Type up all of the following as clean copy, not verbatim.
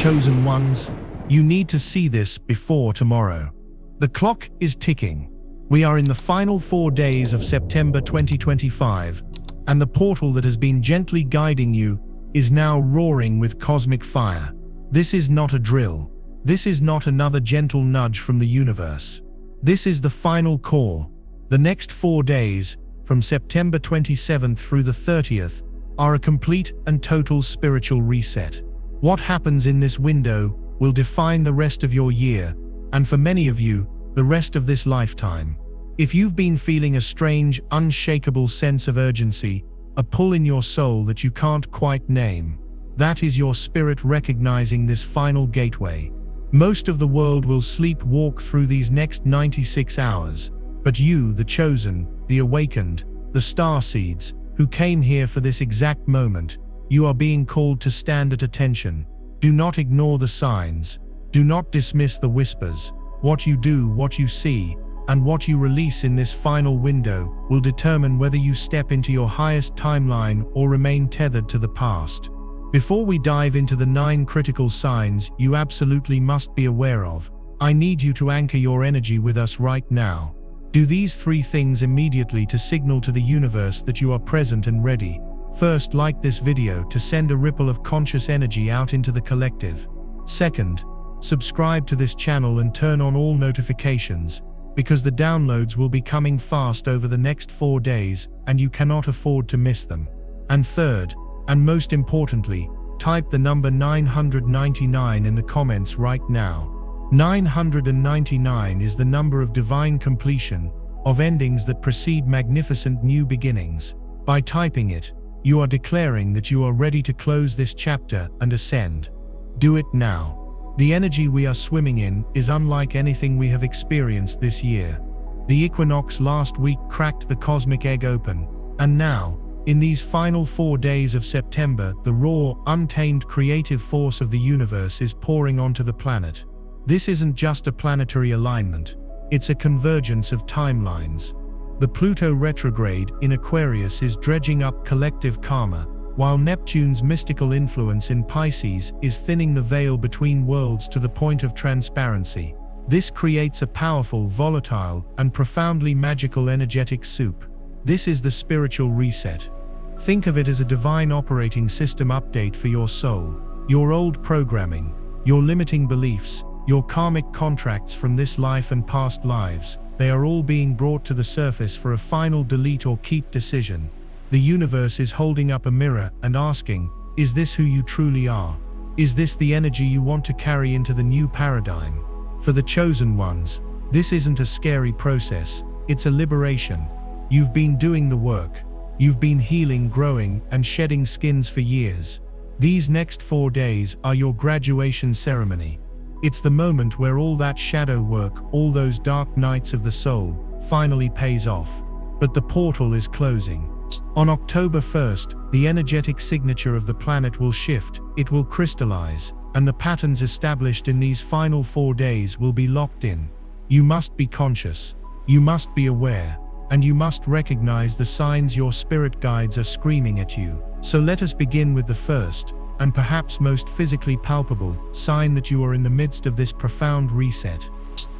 Chosen ones, you need to see this before tomorrow. The clock is ticking. We are in the final 4 days of September 2025, and the portal that has been gently guiding you is now roaring with cosmic fire. This is not a drill. This is not another gentle nudge from the universe. This is the final call. The next 4 days, from September 27th through the 30th, are a complete and total spiritual reset. What happens in this window will define the rest of your year, and for many of you, the rest of this lifetime. If you've been feeling a strange, unshakable sense of urgency, a pull in your soul that you can't quite name, that is your spirit recognizing this final gateway. Most of the world will sleepwalk through these next 96 hours, but you, the chosen, the awakened, the starseeds, who came here for this exact moment, you are being called to stand at attention. Do not ignore the signs. Do not dismiss the whispers. What you do, what you see, and what you release in this final window will determine whether you step into your highest timeline or remain tethered to the past. Before we dive into the 9 critical signs you absolutely must be aware of, I need you to anchor your energy with us right now. Do these 3 things immediately to signal to the universe that you are present and ready. First, like this video to send a ripple of conscious energy out into the collective. Second, subscribe to this channel and turn on all notifications, because the downloads will be coming fast over the next 4 days and you cannot afford to miss them. And third, and most importantly, type the number 999 in the comments right now. 999 is the number of divine completion, of endings that precede magnificent new beginnings. By typing it, you are declaring that you are ready to close this chapter and ascend. Do it now. The energy we are swimming in is unlike anything we have experienced this year. The equinox last week cracked the cosmic egg open, and now, in these final 4 days of September, the raw, untamed creative force of the universe is pouring onto the planet. This isn't just a planetary alignment, it's a convergence of timelines. The Pluto retrograde in Aquarius is dredging up collective karma, while Neptune's mystical influence in Pisces is thinning the veil between worlds to the point of transparency. This creates a powerful, volatile, and profoundly magical energetic soup. This is the spiritual reset. Think of it as a divine operating system update for your soul. Your old programming, your limiting beliefs, your karmic contracts from this life and past lives, they are all being brought to the surface for a final delete or keep decision. The universe is holding up a mirror and asking, is this who you truly are? Is this the energy you want to carry into the new paradigm? For the chosen ones, this isn't a scary process, it's a liberation. You've been doing the work. You've been healing, growing, and shedding skins for years. These next 4 days are your graduation ceremony. It's the moment where all that shadow work, all those dark nights of the soul, finally pays off. But the portal is closing. On October 1st, the energetic signature of the planet will shift, it will crystallize, and the patterns established in these final 4 days will be locked in. You must be conscious, you must be aware, and you must recognize the signs your spirit guides are screaming at you. So let us begin with the first, and perhaps most physically palpable, sign that you are in the midst of this profound reset.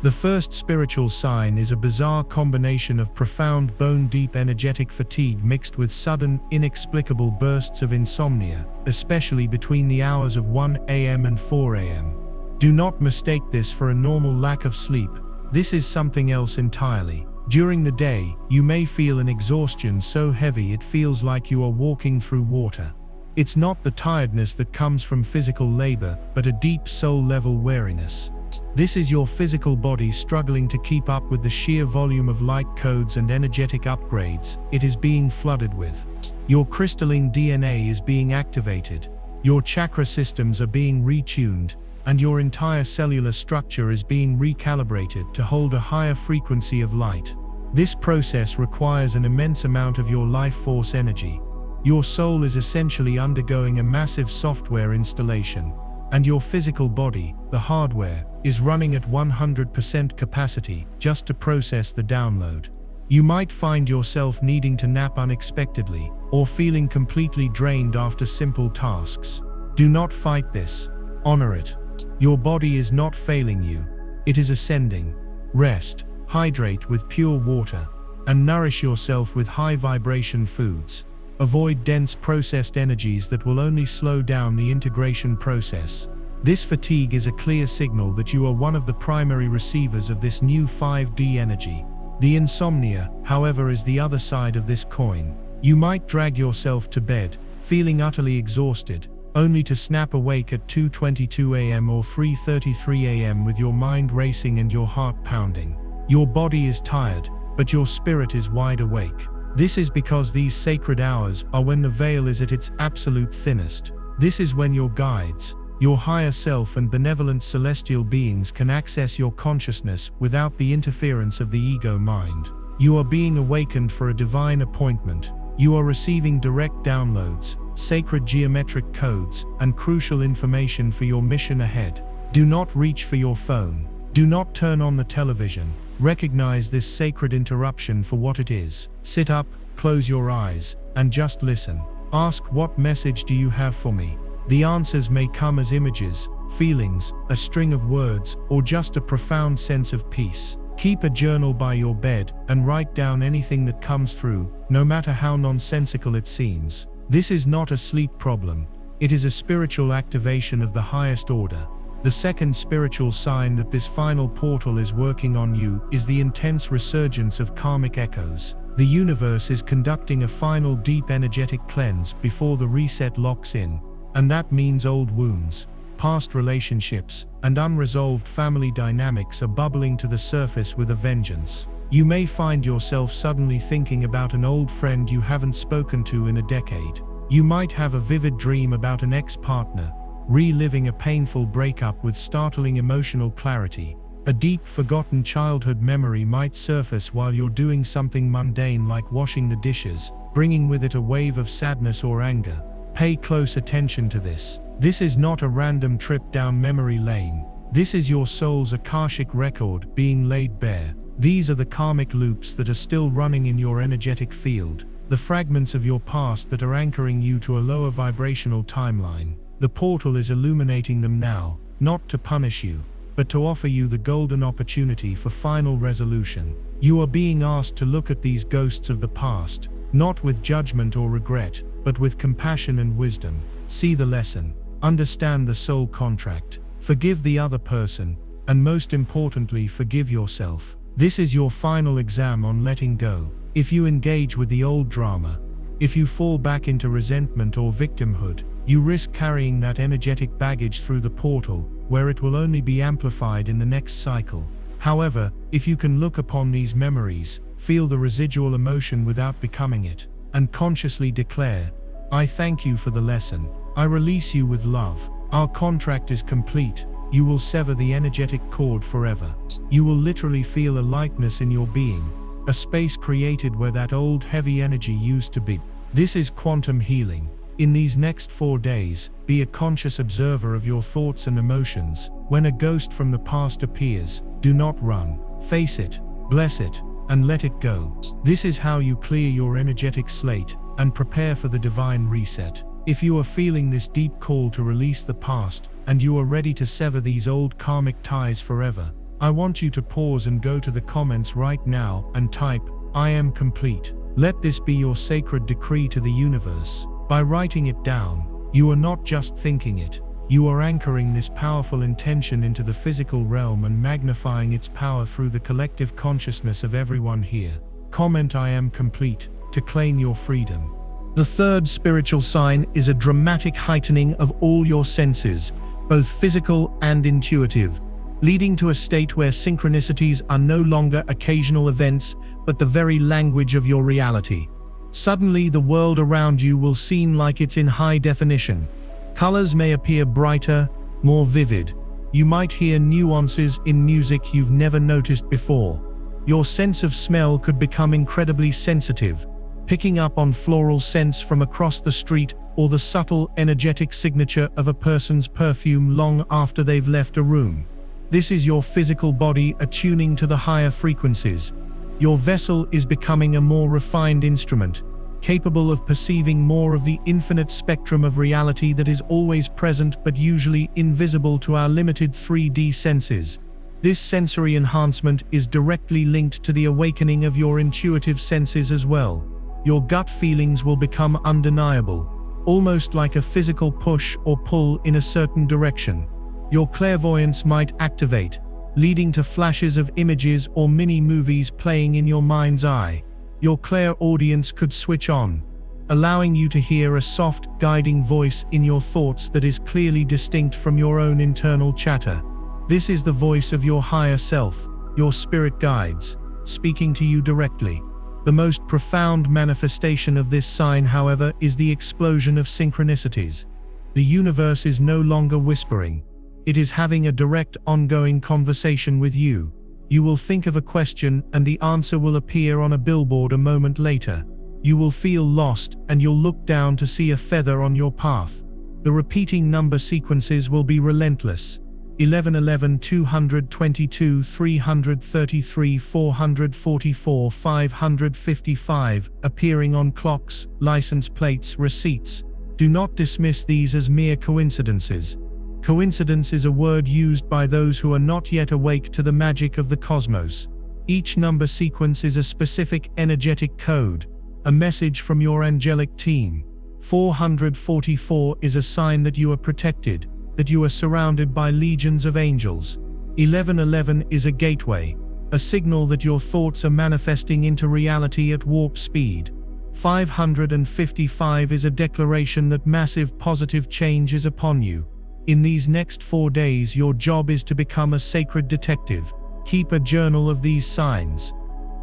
The first spiritual sign is a bizarre combination of profound bone-deep energetic fatigue mixed with sudden, inexplicable bursts of insomnia, especially between the hours of 1 a.m. and 4 a.m. Do not mistake this for a normal lack of sleep. This is something else entirely. During the day, you may feel an exhaustion so heavy it feels like you are walking through water. It's not the tiredness that comes from physical labor, but a deep soul-level weariness. This is your physical body struggling to keep up with the sheer volume of light codes and energetic upgrades it is being flooded with. Your crystalline DNA is being activated, your chakra systems are being retuned, and your entire cellular structure is being recalibrated to hold a higher frequency of light. This process requires an immense amount of your life force energy. Your soul is essentially undergoing a massive software installation, and your physical body, the hardware, is running at 100% capacity just to process the download. You might find yourself needing to nap unexpectedly, or feeling completely drained after simple tasks. Do not fight this. Honor it. Your body is not failing you. It is ascending. Rest, hydrate with pure water, and nourish yourself with high vibration foods. Avoid dense processed energies that will only slow down the integration process. This fatigue is a clear signal that you are one of the primary receivers of this new 5D energy. The insomnia, however, is the other side of this coin. You might drag yourself to bed, feeling utterly exhausted, only to snap awake at 2:22 a.m. or 3:33 a.m. with your mind racing and your heart pounding. Your body is tired, but your spirit is wide awake. This is because these sacred hours are when the veil is at its absolute thinnest. This is when your guides, your higher self and benevolent celestial beings can access your consciousness without the interference of the ego mind. You are being awakened for a divine appointment. You are receiving direct downloads, sacred geometric codes, and crucial information for your mission ahead. Do not reach for your phone. Do not turn on the television. Recognize this sacred interruption for what it is. Sit up, close your eyes, and just listen. Ask, what message do you have for me? The answers may come as images, feelings, a string of words, or just a profound sense of peace. Keep a journal by your bed and write down anything that comes through, no matter how nonsensical it seems. This is not a sleep problem. It is a spiritual activation of the highest order. The second spiritual sign that this final portal is working on you is the intense resurgence of karmic echoes. The universe is conducting a final deep energetic cleanse before the reset locks in, and that means old wounds, past relationships, and unresolved family dynamics are bubbling to the surface with a vengeance. You may find yourself suddenly thinking about an old friend you haven't spoken to in a decade. You might have a vivid dream about an ex-partner, reliving a painful breakup with startling emotional clarity. A deep, forgotten childhood memory might surface while you're doing something mundane like washing the dishes, bringing with it a wave of sadness or anger. Pay close attention to this. This is not a random trip down memory lane. This is your soul's Akashic record being laid bare. These are the karmic loops that are still running in your energetic field, the fragments of your past that are anchoring you to a lower vibrational timeline. The portal is illuminating them now, not to punish you, but to offer you the golden opportunity for final resolution. You are being asked to look at these ghosts of the past, not with judgment or regret, but with compassion and wisdom. See the lesson, understand the soul contract, forgive the other person, and most importantly, forgive yourself. This is your final exam on letting go. If you engage with the old drama, if you fall back into resentment or victimhood, you risk carrying that energetic baggage through the portal, where it will only be amplified in the next cycle. However, if you can look upon these memories, feel the residual emotion without becoming it, and consciously declare, I thank you for the lesson. I release you with love. Our contract is complete. You will sever the energetic cord forever. You will literally feel a lightness in your being, a space created where that old heavy energy used to be. This is quantum healing. In these next 4 days, be a conscious observer of your thoughts and emotions. When a ghost from the past appears, do not run. Face it, bless it, and let it go. This is how you clear your energetic slate and prepare for the divine reset. If you are feeling this deep call to release the past, and you are ready to sever these old karmic ties forever, I want you to pause and go to the comments right now and type, I am complete. Let this be your sacred decree to the universe. By writing it down, you are not just thinking it, you are anchoring this powerful intention into the physical realm and magnifying its power through the collective consciousness of everyone here. Comment I am complete to claim your freedom. The third spiritual sign is a dramatic heightening of all your senses, both physical and intuitive, leading to a state where synchronicities are no longer occasional events, but the very language of your reality. Suddenly, the world around you will seem like it's in high definition. Colors may appear brighter, more vivid. You might hear nuances in music you've never noticed before. Your sense of smell could become incredibly sensitive, picking up on floral scents from across the street or the subtle, energetic signature of a person's perfume long after they've left a room. This is your physical body attuning to the higher frequencies. Your vessel is becoming a more refined instrument, capable of perceiving more of the infinite spectrum of reality that is always present but usually invisible to our limited 3D senses. This sensory enhancement is directly linked to the awakening of your intuitive senses as well. Your gut feelings will become undeniable, almost like a physical push or pull in a certain direction. Your clairvoyance might activate, leading to flashes of images or mini-movies playing in your mind's eye. Your clairaudience could switch on, allowing you to hear a soft, guiding voice in your thoughts that is clearly distinct from your own internal chatter. This is the voice of your higher self, your spirit guides, speaking to you directly. The most profound manifestation of this sign, however, is the explosion of synchronicities. The universe is no longer whispering. It is having a direct, ongoing conversation with you. You will think of a question and the answer will appear on a billboard a moment later. You will feel lost and you'll look down to see a feather on your path. The repeating number sequences will be relentless. 1111, 222, 333, 444, 555, appearing on clocks, license plates, receipts. Do not dismiss these as mere coincidences. Coincidence is a word used by those who are not yet awake to the magic of the cosmos. Each number sequence is a specific energetic code, a message from your angelic team. 444 is a sign that you are protected, that you are surrounded by legions of angels. 1111 is a gateway, a signal that your thoughts are manifesting into reality at warp speed. 555 is a declaration that massive positive change is upon you. In these next 4 days, your job is to become a sacred detective. Keep a journal of these signs.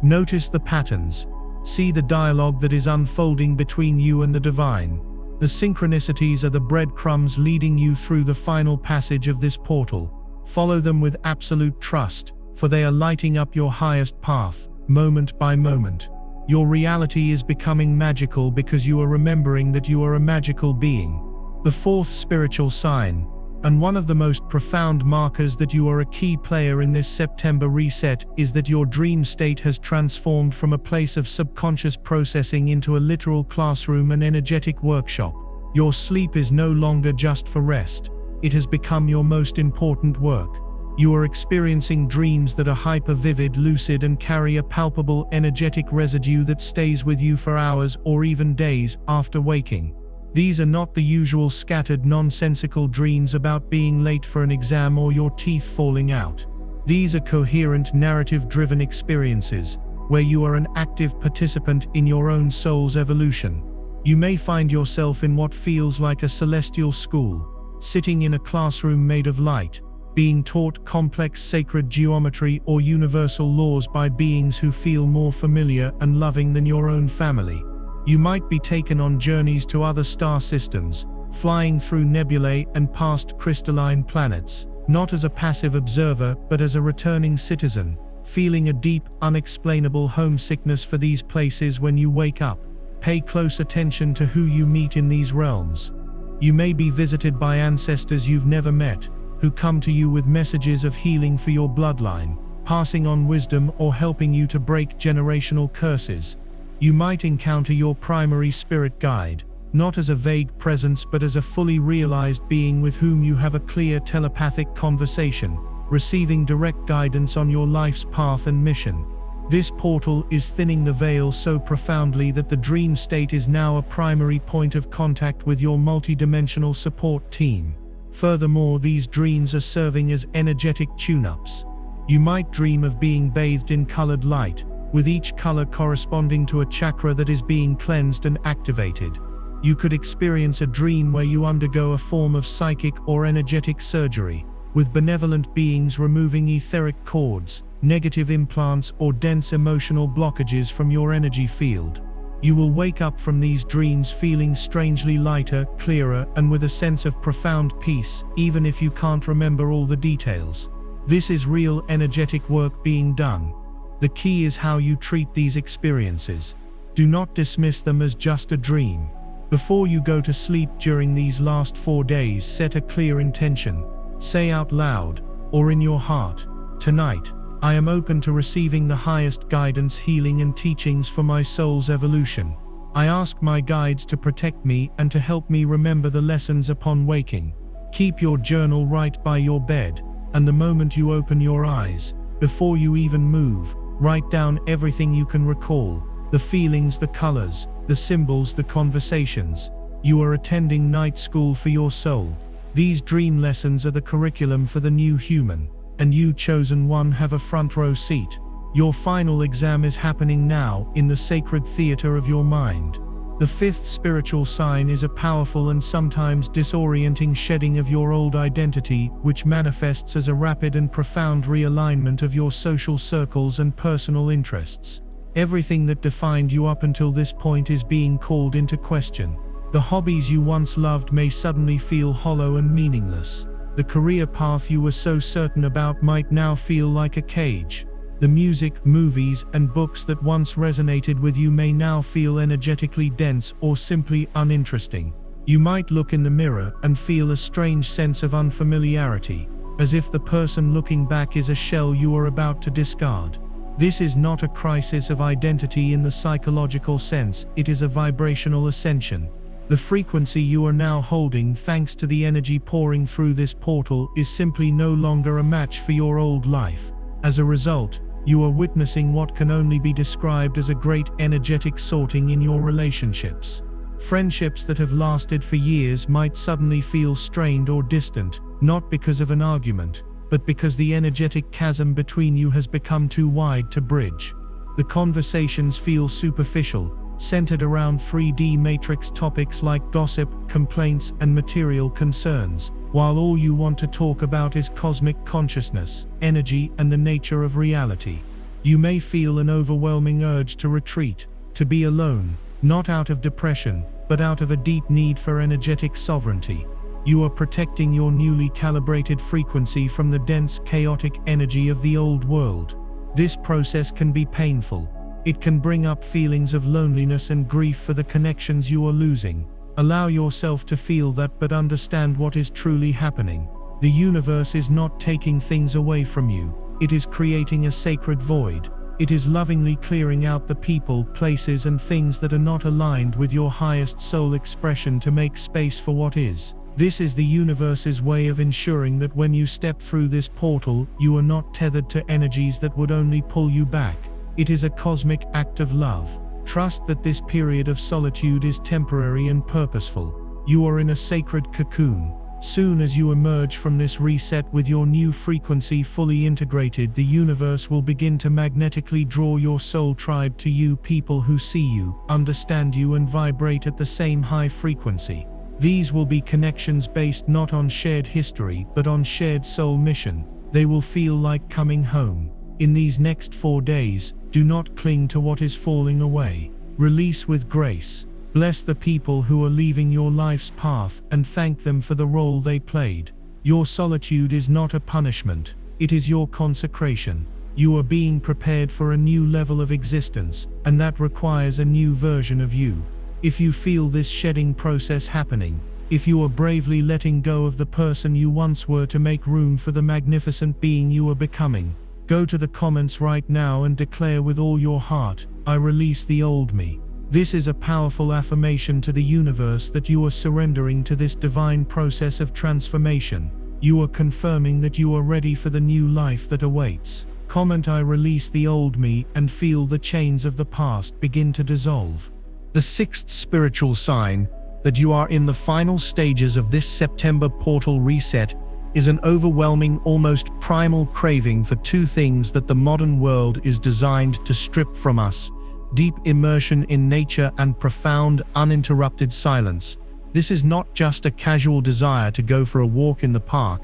Notice the patterns. See the dialogue that is unfolding between you and the divine. The synchronicities are the breadcrumbs leading you through the final passage of this portal. Follow them with absolute trust, for they are lighting up your highest path, moment by moment. Your reality is becoming magical because you are remembering that you are a magical being. The fourth spiritual sign, and one of the most profound markers that you are a key player in this September reset, is that your dream state has transformed from a place of subconscious processing into a literal classroom and energetic workshop. Your sleep is no longer just for rest. It has become your most important work. You are experiencing dreams that are hyper-vivid, lucid, and carry a palpable energetic residue that stays with you for hours or even days after waking. These are not the usual scattered, nonsensical dreams about being late for an exam or your teeth falling out. These are coherent, narrative-driven experiences, where you are an active participant in your own soul's evolution. You may find yourself in what feels like a celestial school, sitting in a classroom made of light, being taught complex sacred geometry or universal laws by beings who feel more familiar and loving than your own family. You might be taken on journeys to other star systems, flying through nebulae and past crystalline planets, not as a passive observer but as a returning citizen, feeling a deep, unexplainable homesickness for these places when you wake up. Pay close attention to who you meet in these realms. You may be visited by ancestors you've never met, who come to you with messages of healing for your bloodline, passing on wisdom or helping you to break generational curses. You might encounter your primary spirit guide, not as a vague presence but as a fully realized being with whom you have a clear telepathic conversation, receiving direct guidance on your life's path and mission. This portal is thinning the veil so profoundly that the dream state is now a primary point of contact with your multidimensional support team. Furthermore, these dreams are serving as energetic tune-ups. You might dream of being bathed in colored light, with each color corresponding to a chakra that is being cleansed and activated. You could experience a dream where you undergo a form of psychic or energetic surgery, with benevolent beings removing etheric cords, negative implants, or dense emotional blockages from your energy field. You will wake up from these dreams feeling strangely lighter, clearer, and with a sense of profound peace, even if you can't remember all the details. This is real energetic work being done. The key is how you treat these experiences. Do not dismiss them as just a dream. Before you go to sleep during these last 4 days, set a clear intention. Say out loud, or in your heart, "Tonight, I am open to receiving the highest guidance, healing, and teachings for my soul's evolution." I ask my guides to protect me and to help me remember the lessons upon waking. Keep your journal right by your bed, and the moment you open your eyes, before you even move, write down everything you can recall, the feelings, the colors, the symbols, the conversations. You are attending night school for your soul. These dream lessons are the curriculum for the new human, and you, chosen one, have a front row seat. Your final exam is happening now, in the sacred theater of your mind. The fifth spiritual sign is a powerful and sometimes disorienting shedding of your old identity, which manifests as a rapid and profound realignment of your social circles and personal interests. Everything that defined you up until this point is being called into question. The hobbies you once loved may suddenly feel hollow and meaningless. The career path you were so certain about might now feel like a cage. The music, movies, and books that once resonated with you may now feel energetically dense or simply uninteresting. You might look in the mirror and feel a strange sense of unfamiliarity, as if the person looking back is a shell you are about to discard. This is not a crisis of identity in the psychological sense, it is a vibrational ascension. The frequency you are now holding, thanks to the energy pouring through this portal, is simply no longer a match for your old life. As a result, you are witnessing what can only be described as a great energetic sorting in your relationships. Friendships that have lasted for years might suddenly feel strained or distant, not because of an argument, but because the energetic chasm between you has become too wide to bridge. The conversations feel superficial, centered around 3D matrix topics like gossip, complaints, and material concerns, while all you want to talk about is cosmic consciousness, energy, and the nature of reality. You may feel an overwhelming urge to retreat, to be alone, not out of depression, but out of a deep need for energetic sovereignty. You are protecting your newly calibrated frequency from the dense, chaotic energy of the old world. This process can be painful. It can bring up feelings of loneliness and grief for the connections you are losing. Allow yourself to feel that, but understand what is truly happening. The universe is not taking things away from you. It is creating a sacred void. It is lovingly clearing out the people, places, and things that are not aligned with your highest soul expression to make space for what is. This is the universe's way of ensuring that when you step through this portal, you are not tethered to energies that would only pull you back. It is a cosmic act of love. Trust that this period of solitude is temporary and purposeful. You are in a sacred cocoon. Soon as you emerge from this reset with your new frequency fully integrated, the universe will begin to magnetically draw your soul tribe to you, people who see you, understand you, and vibrate at the same high frequency. These will be connections based not on shared history, but on shared soul mission. They will feel like coming home. In these next 4 days, do not cling to what is falling away. Release with grace. Bless the people who are leaving your life's path and thank them for the role they played. Your solitude is not a punishment, it is your consecration. You are being prepared for a new level of existence, and that requires a new version of you. If you feel this shedding process happening, if you are bravely letting go of the person you once were to make room for the magnificent being you are becoming, go to the comments right now and declare with all your heart, I release the old me. This is a powerful affirmation to the universe that you are surrendering to this divine process of transformation. You are confirming that you are ready for the new life that awaits. Comment I release the old me and feel the chains of the past begin to dissolve. The sixth spiritual sign that you are in the final stages of this September portal reset is an overwhelming, almost primal craving for two things that the modern world is designed to strip from us: deep immersion in nature and profound, uninterrupted silence. This is not just a casual desire to go for a walk in the park.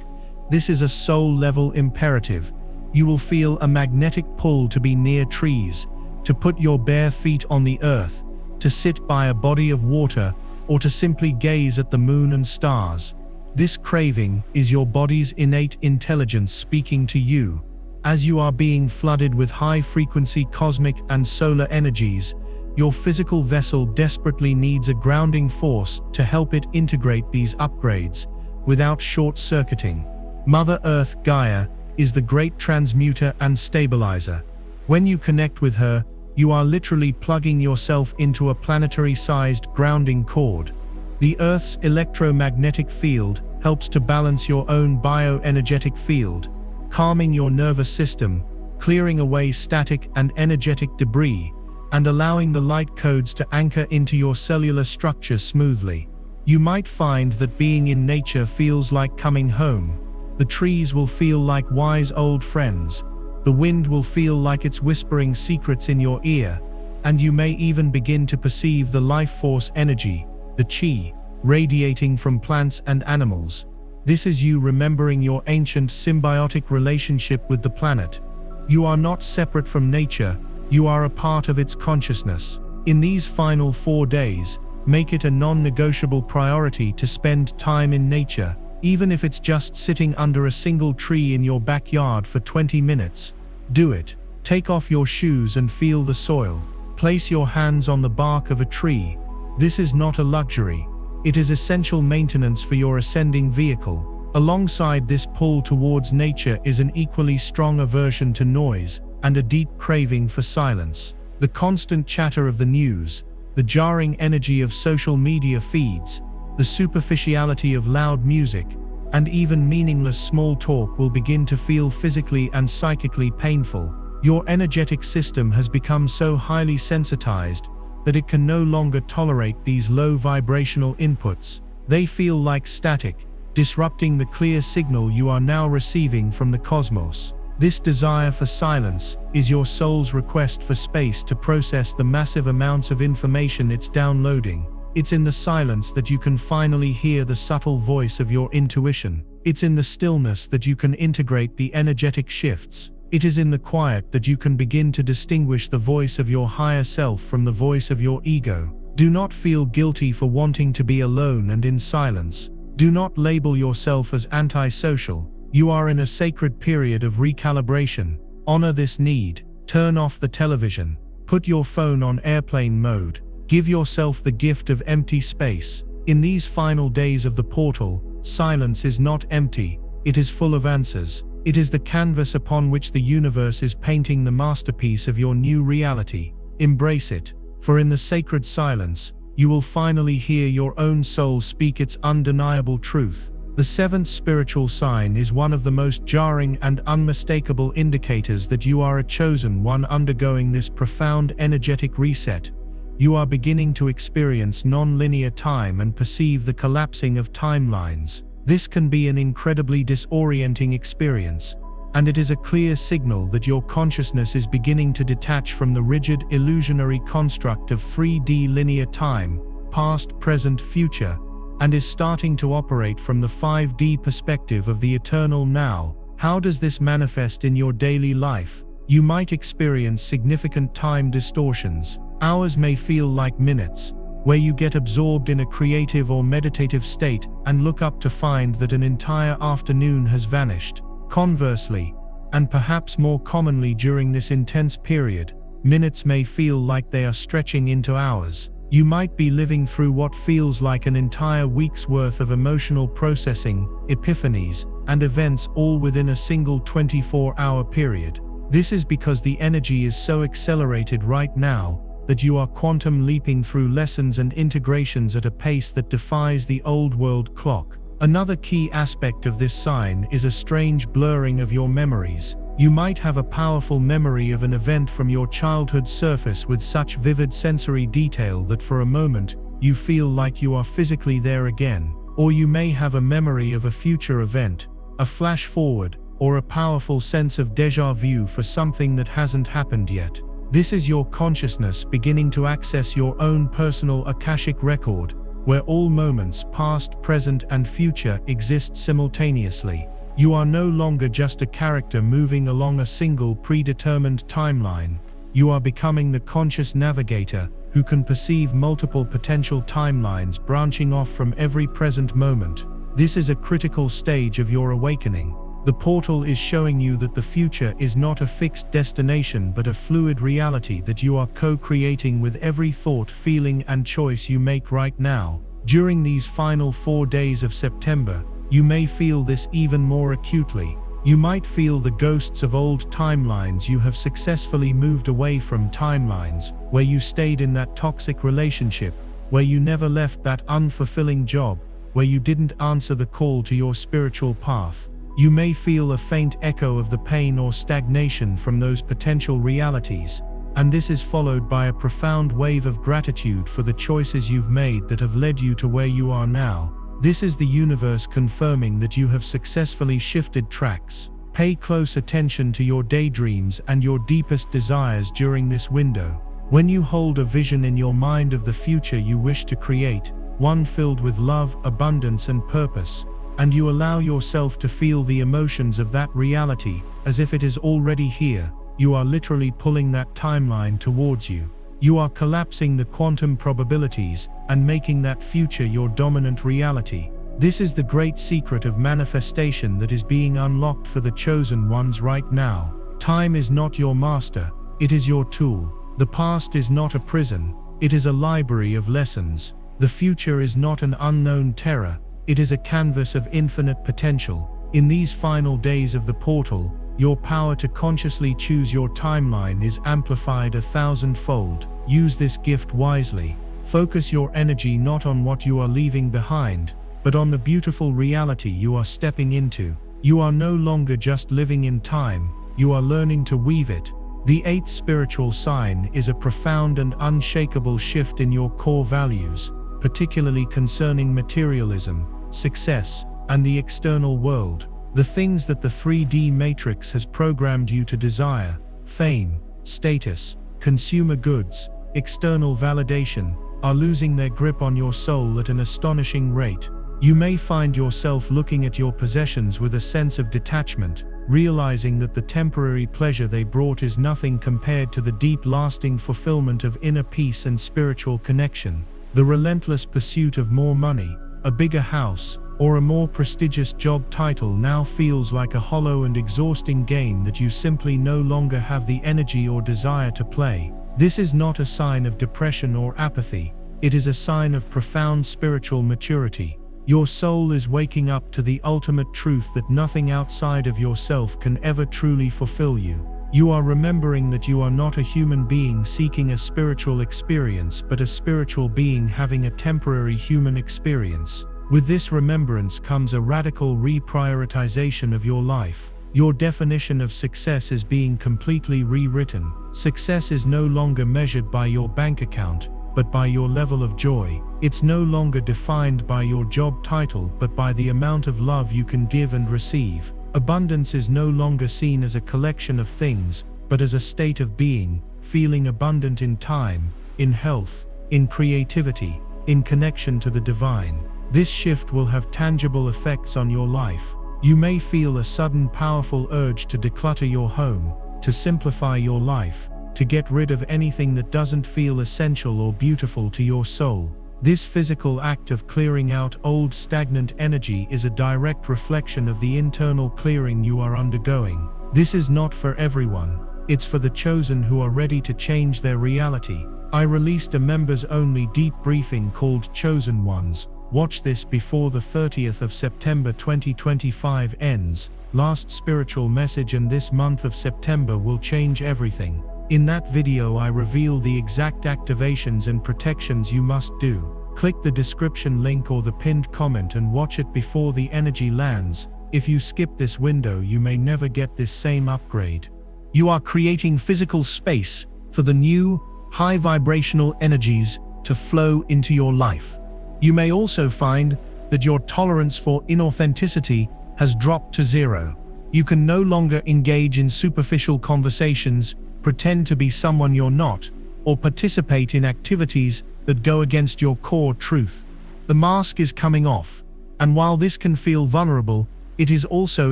This is a soul-level imperative. You will feel a magnetic pull to be near trees, to put your bare feet on the earth, to sit by a body of water, or to simply gaze at the moon and stars. This craving is your body's innate intelligence speaking to you. As you are being flooded with high-frequency cosmic and solar energies, your physical vessel desperately needs a grounding force to help it integrate these upgrades without short-circuiting. Mother Earth Gaia is the great transmuter and stabilizer. When you connect with her, you are literally plugging yourself into a planetary-sized grounding cord. The Earth's electromagnetic field helps to balance your own bioenergetic field, calming your nervous system, clearing away static and energetic debris, and allowing the light codes to anchor into your cellular structure smoothly. You might find that being in nature feels like coming home. The trees will feel like wise old friends. The wind will feel like it's whispering secrets in your ear, and you may even begin to perceive the life force energy, the chi, radiating from plants and animals. This is you remembering your ancient symbiotic relationship with the planet. You are not separate from nature, you are a part of its consciousness. In these final 4 days, make it a non-negotiable priority to spend time in nature, even if it's just sitting under a single tree in your backyard for 20 minutes. Do it. Take off your shoes and feel the soil. Place your hands on the bark of a tree. This is not a luxury. It is essential maintenance for your ascending vehicle. Alongside this pull towards nature is an equally strong aversion to noise and a deep craving for silence. The constant chatter of the news, the jarring energy of social media feeds, the superficiality of loud music, and even meaningless small talk will begin to feel physically and psychically painful. Your energetic system has become so highly sensitized that it can no longer tolerate these low vibrational inputs. They feel like static, disrupting the clear signal you are now receiving from the cosmos. This desire for silence is your soul's request for space to process the massive amounts of information it's downloading. It's in the silence that you can finally hear the subtle voice of your intuition. It's in the stillness that you can integrate the energetic shifts. It is in the quiet that you can begin to distinguish the voice of your higher self from the voice of your ego. Do not feel guilty for wanting to be alone and in silence. Do not label yourself as antisocial. You are in a sacred period of recalibration. Honor this need. Turn off the television. Put your phone on airplane mode. Give yourself the gift of empty space. In these final days of the portal, silence is not empty, it is full of answers. It is the canvas upon which the universe is painting the masterpiece of your new reality. Embrace it, for in the sacred silence, you will finally hear your own soul speak its undeniable truth. The seventh spiritual sign is one of the most jarring and unmistakable indicators that you are a chosen one undergoing this profound energetic reset. You are beginning to experience nonlinear time and perceive the collapsing of timelines. This can be an incredibly disorienting experience, and it is a clear signal that your consciousness is beginning to detach from the rigid, illusionary construct of 3D linear time, past, present, future, and is starting to operate from the 5D perspective of the eternal now. How does this manifest in your daily life? You might experience significant time distortions. Hours may feel like minutes, where you get absorbed in a creative or meditative state and look up to find that an entire afternoon has vanished. Conversely, and perhaps more commonly during this intense period, minutes may feel like they are stretching into hours. You might be living through what feels like an entire week's worth of emotional processing, epiphanies, and events all within a single 24-hour period. This is because the energy is so accelerated right now that you are quantum leaping through lessons and integrations at a pace that defies the old world clock. Another key aspect of this sign is a strange blurring of your memories. You might have a powerful memory of an event from your childhood surface with such vivid sensory detail that for a moment, you feel like you are physically there again. Or you may have a memory of a future event, a flash forward, or a powerful sense of déjà vu for something that hasn't happened yet. This is your consciousness beginning to access your own personal Akashic record, where all moments, past, present, and future, exist simultaneously. You are no longer just a character moving along a single predetermined timeline. You are becoming the conscious navigator who can perceive multiple potential timelines branching off from every present moment. This is a critical stage of your awakening. The portal is showing you that the future is not a fixed destination but a fluid reality that you are co-creating with every thought, feeling, and choice you make right now. During these final 4 days of September, you may feel this even more acutely. You might feel the ghosts of old timelines you have successfully moved away from, timelines where you stayed in that toxic relationship, where you never left that unfulfilling job, where you didn't answer the call to your spiritual path. You may feel a faint echo of the pain or stagnation from those potential realities, and this is followed by a profound wave of gratitude for the choices you've made that have led you to where you are now. This is the universe confirming that you have successfully shifted tracks. Pay close attention to your daydreams and your deepest desires during this window. When you hold a vision in your mind of the future you wish to create, one filled with love, abundance, and purpose, and you allow yourself to feel the emotions of that reality as if it is already here, you are literally pulling that timeline towards you. You are collapsing the quantum probabilities and making that future your dominant reality. This is the great secret of manifestation that is being unlocked for the chosen ones right now. Time is not your master, it is your tool. The past is not a prison, it is a library of lessons. The future is not an unknown terror, it is a canvas of infinite potential. In these final days of the portal, your power to consciously choose your timeline is amplified 1,000-fold. Use this gift wisely. Focus your energy not on what you are leaving behind, but on the beautiful reality you are stepping into. You are no longer just living in time, you are learning to weave it. The 8th spiritual sign is a profound and unshakable shift in your core values, particularly concerning materialism, success, and the external world. The things that the 3D matrix has programmed you to desire, fame, status, consumer goods, external validation, are losing their grip on your soul at an astonishing rate. You may find yourself looking at your possessions with a sense of detachment, realizing that the temporary pleasure they brought is nothing compared to the deep, lasting fulfillment of inner peace and spiritual connection. The relentless pursuit of more money, a bigger house, or a more prestigious job title now feels like a hollow and exhausting game that you simply no longer have the energy or desire to play. This is not a sign of depression or apathy, it is a sign of profound spiritual maturity. Your soul is waking up to the ultimate truth that nothing outside of yourself can ever truly fulfill you. You are remembering that you are not a human being seeking a spiritual experience, but a spiritual being having a temporary human experience. With this remembrance comes a radical reprioritization of your life. Your definition of success is being completely rewritten. Success is no longer measured by your bank account, but by your level of joy. It's no longer defined by your job title, but by the amount of love you can give and receive. Abundance is no longer seen as a collection of things, but as a state of being, feeling abundant in time, in health, in creativity, in connection to the divine. This shift will have tangible effects on your life. You may feel a sudden powerful urge to declutter your home, to simplify your life, to get rid of anything that doesn't feel essential or beautiful to your soul. This physical act of clearing out old stagnant energy is a direct reflection of the internal clearing you are undergoing. This is not for everyone, it's for the chosen who are ready to change their reality. I released a members-only deep briefing called Chosen Ones. Watch this before the 30th of September 2025 ends. Last spiritual message, and this month of September will change everything. In that video I reveal the exact activations and protections you must do. Click the description link or the pinned comment and watch it before the energy lands. If you skip this window you may never get this same upgrade. You are creating physical space for the new, high vibrational energies to flow into your life. You may also find that your tolerance for inauthenticity has dropped to zero. You can no longer engage in superficial conversations, pretend to be someone you're not, or participate in activities that go against your core truth. The mask is coming off, and while this can feel vulnerable, it is also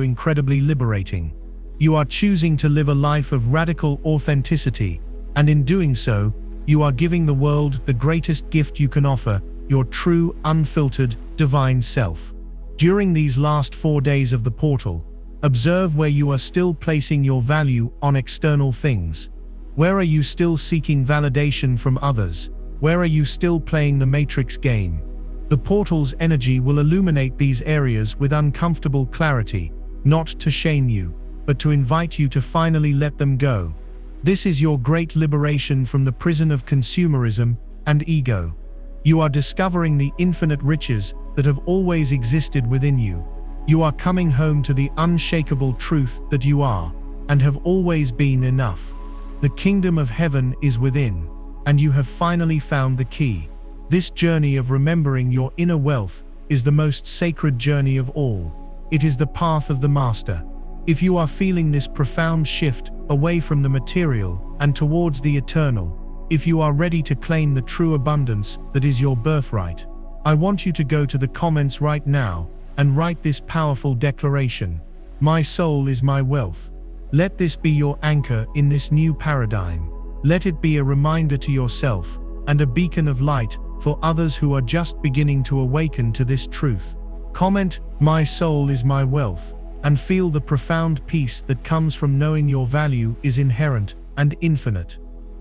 incredibly liberating. You are choosing to live a life of radical authenticity, and in doing so, you are giving the world the greatest gift you can offer, your true, unfiltered, divine self. During these last 4 days of the portal, observe where you are still placing your value on external things. Where are you still seeking validation from others? Where are you still playing the matrix game? The portal's energy will illuminate these areas with uncomfortable clarity, not to shame you, but to invite you to finally let them go. This is your great liberation from the prison of consumerism and ego. You are discovering the infinite riches that have always existed within you. You are coming home to the unshakable truth that you are, and have always been enough. The kingdom of heaven is within, and you have finally found the key. This journey of remembering your inner wealth is the most sacred journey of all. It is the path of the master. If you are feeling this profound shift away from the material and towards the eternal, if you are ready to claim the true abundance that is your birthright, I want you to go to the comments right now and write this powerful declaration. My soul is my wealth. Let this be your anchor in this new paradigm. Let it be a reminder to yourself and a beacon of light for others who are just beginning to awaken to this truth. Comment, my soul is my wealth, and feel the profound peace that comes from knowing your value is inherent and infinite.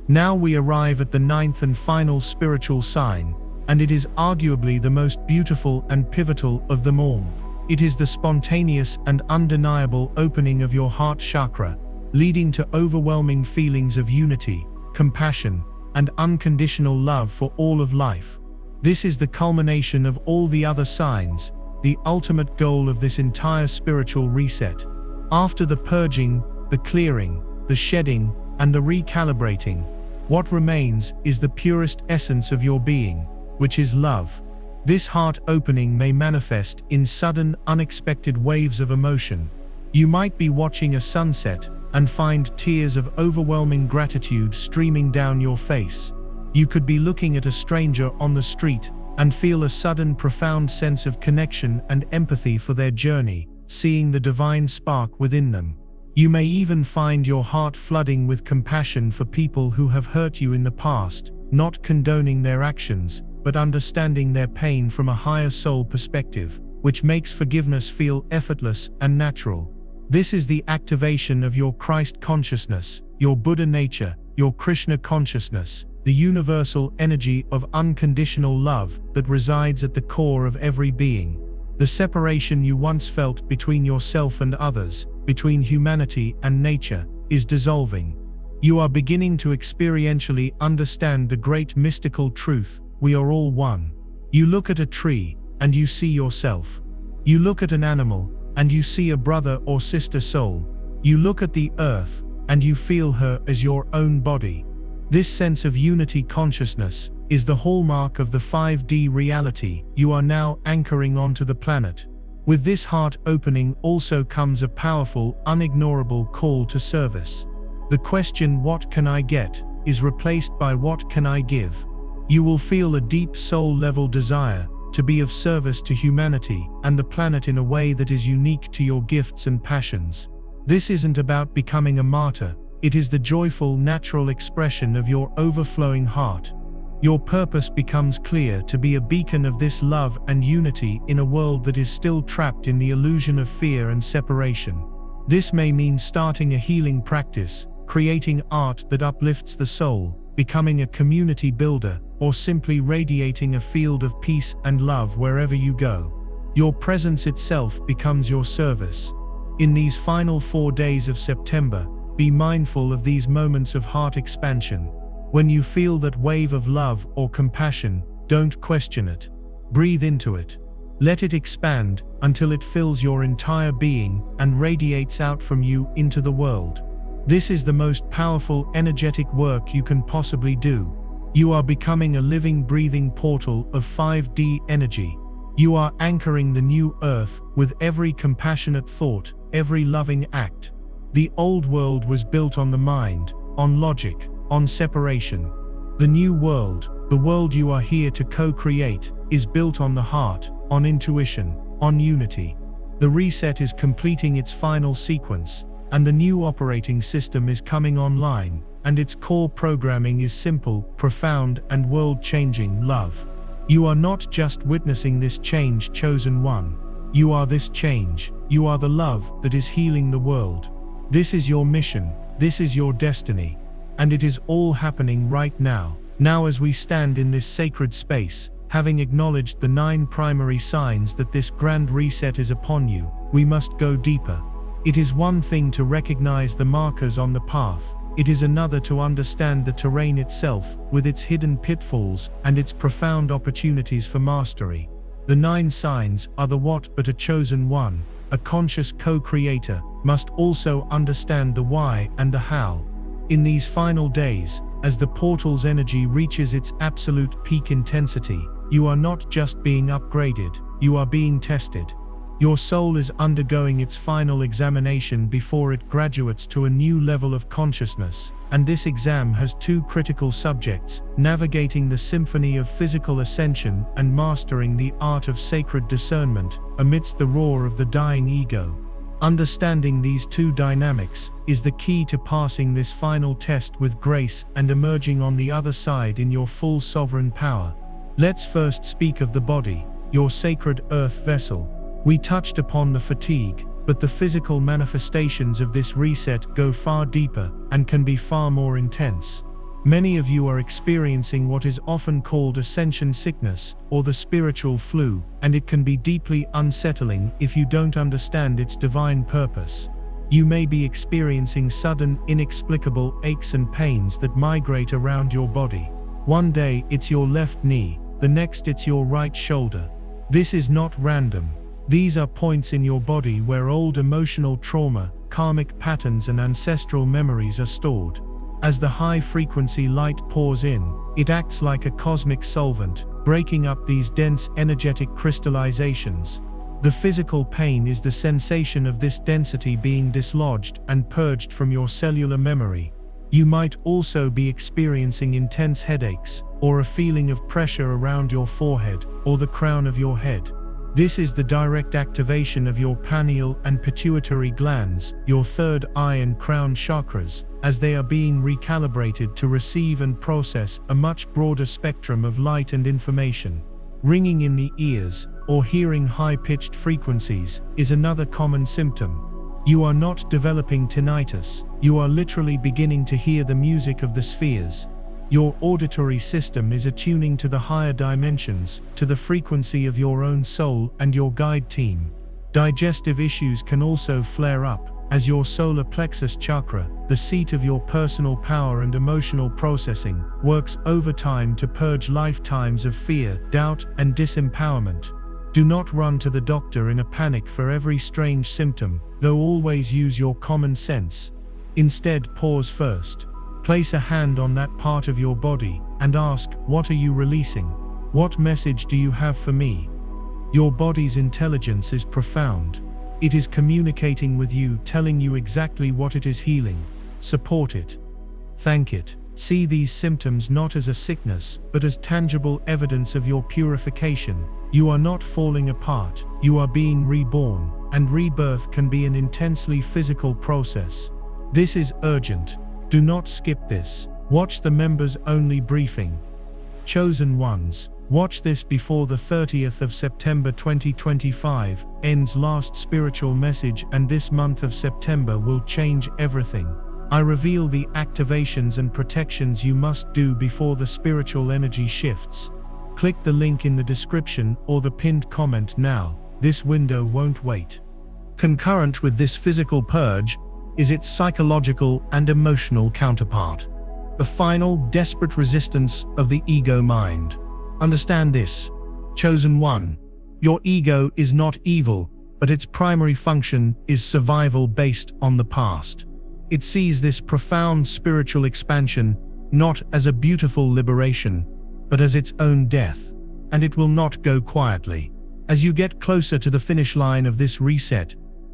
Now we arrive at the ninth and final spiritual sign, and it is arguably the most beautiful and pivotal of them all. It is the spontaneous and undeniable opening of your heart chakra, leading to overwhelming feelings of unity, compassion, and unconditional love for all of life. This is the culmination of all the other signs, the ultimate goal of this entire spiritual reset. After the purging, the clearing, the shedding, and the recalibrating, what remains is the purest essence of your being, which is love. This heart opening may manifest in sudden, unexpected waves of emotion. You might be watching a sunset and find tears of overwhelming gratitude streaming down your face. You could be looking at a stranger on the street and feel a sudden profound sense of connection and empathy for their journey, seeing the divine spark within them. You may even find your heart flooding with compassion for people who have hurt you in the past, not condoning their actions, but understanding their pain from a higher soul perspective, which makes forgiveness feel effortless and natural. This is the activation of your Christ consciousness, your Buddha nature, your Krishna consciousness, the universal energy of unconditional love that resides at the core of every being. The separation you once felt between yourself and others, between humanity and nature, is dissolving. You are beginning to experientially understand the great mystical truth: we are all one. You look at a tree, and you see yourself. You look at an animal, and you see a brother or sister soul. You look at the earth, and you feel her as your own body. This sense of unity consciousness is the hallmark of the 5D reality you are now anchoring onto the planet. With this heart opening also comes a powerful, unignorable call to service. The question, what can I get, is replaced by what can I give? You will feel a deep soul-level desire to be of service to humanity and the planet in a way that is unique to your gifts and passions. This isn't about becoming a martyr, it is the joyful, natural expression of your overflowing heart. Your purpose becomes clear: to be a beacon of this love and unity in a world that is still trapped in the illusion of fear and separation. This may mean starting a healing practice, creating art that uplifts the soul, becoming a community builder, or simply radiating a field of peace and love wherever you go. Your presence itself becomes your service. In these final 4 days of September, be mindful of these moments of heart expansion. When you feel that wave of love or compassion, don't question it. Breathe into it. Let it expand until it fills your entire being and radiates out from you into the world. This is the most powerful energetic work you can possibly do. You are becoming a living, breathing portal of 5D energy. You are anchoring the new earth with every compassionate thought, every loving act. The old world was built on the mind, on logic, on separation. The new world, the world you are here to co-create, is built on the heart, on intuition, on unity. The reset is completing its final sequence, and the new operating system is coming online, and its core programming is simple, profound, and world-changing: love. You are not just witnessing this change, chosen one. You are this change. You are the love that is healing the world. This is your mission. This is your destiny. And it is all happening right now. Now, as we stand in this sacred space, having acknowledged the 9 primary signs that this grand reset is upon you, we must go deeper. It is one thing to recognize the markers on the path. It is another to understand the terrain itself, with its hidden pitfalls and its profound opportunities for mastery. The 9 signs are the what, but a chosen one, a conscious co-creator, must also understand the why and the how. In these final days, as the portal's energy reaches its absolute peak intensity, you are not just being upgraded, you are being tested. Your soul is undergoing its final examination before it graduates to a new level of consciousness, and this exam has 2 critical subjects: navigating the symphony of physical ascension and mastering the art of sacred discernment amidst the roar of the dying ego. Understanding these 2 dynamics is the key to passing this final test with grace and emerging on the other side in your full sovereign power. Let's first speak of the body, your sacred earth vessel. We touched upon the fatigue, but the physical manifestations of this reset go far deeper and can be far more intense. Many of you are experiencing what is often called ascension sickness or the spiritual flu, and it can be deeply unsettling if you don't understand its divine purpose. You may be experiencing sudden, inexplicable aches and pains that migrate around your body. One day it's your left knee, the next it's your right shoulder. This is not random. These are points in your body where old emotional trauma, karmic patterns and ancestral memories are stored. As the high-frequency light pours in, it acts like a cosmic solvent, breaking up these dense energetic crystallizations. The physical pain is the sensation of this density being dislodged and purged from your cellular memory. You might also be experiencing intense headaches, or a feeling of pressure around your forehead, or the crown of your head. This is the direct activation of your pineal and pituitary glands, your third eye and crown chakras, as they are being recalibrated to receive and process a much broader spectrum of light and information. Ringing in the ears, or hearing high-pitched frequencies, is another common symptom. You are not developing tinnitus, you are literally beginning to hear the music of the spheres. Your auditory system is attuning to the higher dimensions, to the frequency of your own soul and your guide team. Digestive issues can also flare up, as your solar plexus chakra, the seat of your personal power and emotional processing, works overtime to purge lifetimes of fear, doubt, and disempowerment. Do not run to the doctor in a panic for every strange symptom, though always use your common sense. Instead, pause first. Place a hand on that part of your body and ask, what are you releasing? What message do you have for me? Your body's intelligence is profound. It is communicating with you, telling you exactly what it is healing. Support it. Thank it. See these symptoms not as a sickness, but as tangible evidence of your purification. You are not falling apart, you are being reborn, and rebirth can be an intensely physical process. This is urgent. Do not skip this. Watch the members-only briefing. Chosen ones, watch this before the 30th of September 2025, ends last spiritual message, and this month of September will change everything. I reveal the activations and protections you must do before the spiritual energy shifts. Click the link in the description or the pinned comment now. This window won't wait. Concurrent with this physical purge is its psychological and emotional counterpart. The final, desperate resistance of the ego mind. Understand this, chosen one. Your ego is not evil, but its primary function is survival based on the past. It sees this profound spiritual expansion not as a beautiful liberation, but as its own death. And it will not go quietly. As you get closer to the finish line of this reset,